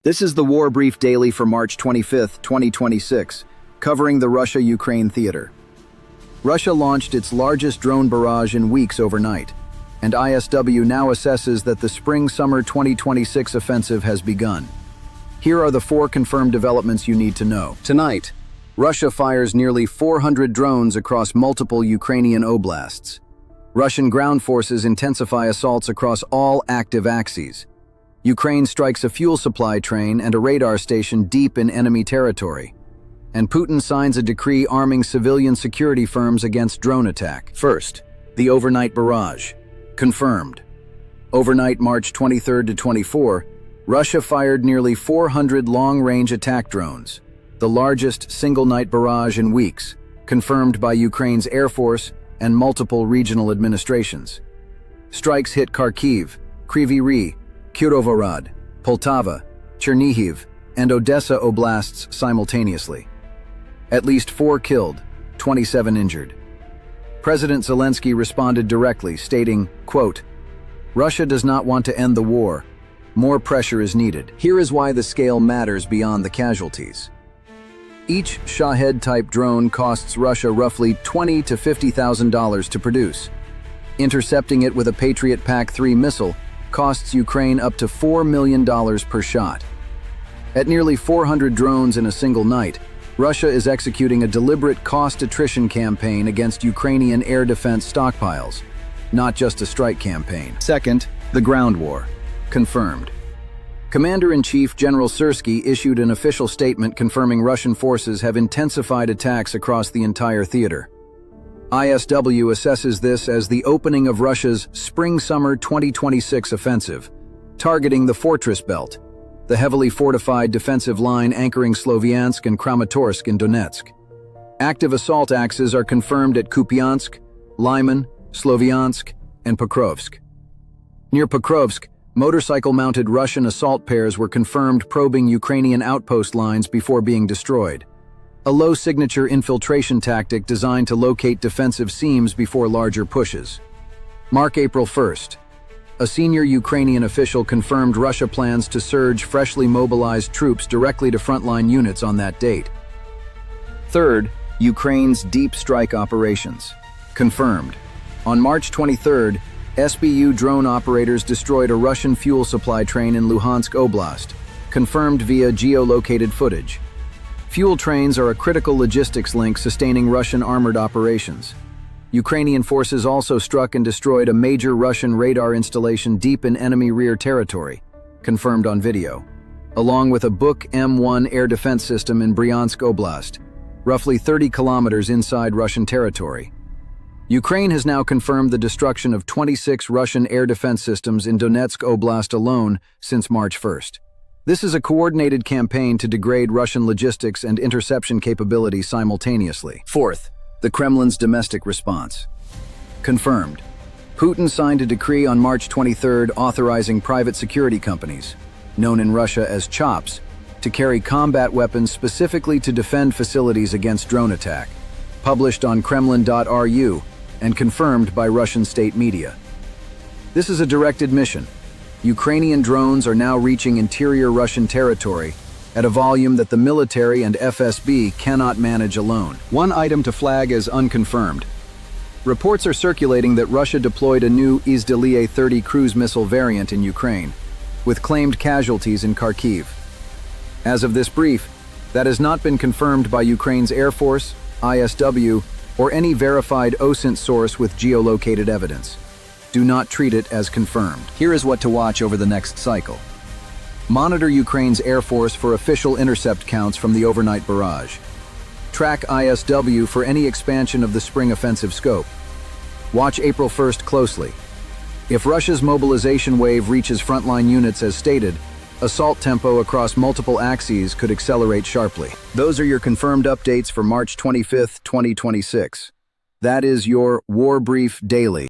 This is the War Brief Daily for March 25, 2026, covering the Russia-Ukraine theater. Russia launched its largest drone barrage in weeks overnight, and ISW now assesses that the spring-summer 2026 offensive has begun. Here are the 4 confirmed developments you need to know. Tonight, Russia fires nearly 400 drones across multiple Ukrainian oblasts. Russian ground forces intensify assaults across all active axes. Ukraine strikes a fuel supply train and a radar station deep in enemy territory. And Putin signs a decree arming civilian security firms against drone attack. First, the overnight barrage. Confirmed. Overnight, March 23 to 24, Russia fired nearly 400 long-range attack drones, the largest single-night barrage in weeks, confirmed by Ukraine's Air Force and multiple regional administrations. Strikes hit Kharkiv, Kryvy Rih, Kirovohrad, Poltava, Chernihiv, and Odesa oblasts simultaneously. At least 4 killed, 27 injured. President Zelensky responded directly, stating, quote, "Russia does not want to end the war. More pressure is needed." Here is why the scale matters beyond the casualties. Each Shahed-type drone costs Russia roughly $20,000 to $50,000 to produce. Intercepting it with a Patriot PAC-3 missile costs Ukraine up to $4 million per shot. At nearly 400 drones in a single night, Russia is executing a deliberate cost-attrition campaign against Ukrainian air defense stockpiles, not just a strike campaign. Second, the ground war. Confirmed. Commander-in-Chief General Syrskyi issued an official statement confirming Russian forces have intensified attacks across the entire theater. ISW assesses this as the opening of Russia's spring-summer 2026 offensive, targeting the fortress belt, the heavily fortified defensive line anchoring Sloviansk and Kramatorsk in Donetsk. Active assault axes are confirmed at Kupyansk, Lyman, Sloviansk, and Pokrovsk. Near Pokrovsk, motorcycle-mounted Russian assault pairs were confirmed probing Ukrainian outpost lines before being destroyed. A low-signature infiltration tactic designed to locate defensive seams before larger pushes. Mark April 1st. A senior Ukrainian official confirmed Russia plans to surge freshly mobilized troops directly to frontline units on that date. Third, Ukraine's deep strike operations. Confirmed. On March 23rd, SBU drone operators destroyed a Russian fuel supply train in Luhansk Oblast, confirmed via geolocated footage. Fuel trains are a critical logistics link sustaining Russian armored operations. Ukrainian forces also struck and destroyed a major Russian radar installation deep in enemy rear territory, confirmed on video, along with a Buk M1 air defense system in Bryansk Oblast, roughly 30 kilometers inside Russian territory. Ukraine has now confirmed the destruction of 26 Russian air defense systems in Donetsk Oblast alone since March 1st. This is a coordinated campaign to degrade Russian logistics and interception capabilities simultaneously. Fourth, the Kremlin's domestic response. Confirmed. Putin signed a decree on March 23rd authorizing private security companies, known in Russia as CHOPs, to carry combat weapons specifically to defend facilities against drone attack, published on Kremlin.ru and confirmed by Russian state media. This is a directed mission. Ukrainian drones are now reaching interior Russian territory at a volume that the military and FSB cannot manage alone. One item to flag as unconfirmed. Reports are circulating that Russia deployed a new Izdaliye-30 cruise missile variant in Ukraine, with claimed casualties in Kharkiv. As of this brief, that has not been confirmed by Ukraine's Air Force, ISW, or any verified OSINT source with geolocated evidence. Do not treat it as confirmed. Here is what to watch over the next cycle. Monitor Ukraine's Air Force for official intercept counts from the overnight barrage. Track ISW for any expansion of the spring offensive scope. Watch April 1st closely. If Russia's mobilization wave reaches frontline units as stated, assault tempo across multiple axes could accelerate sharply. Those are your confirmed updates for March 25th, 2026. That is your War Brief Daily.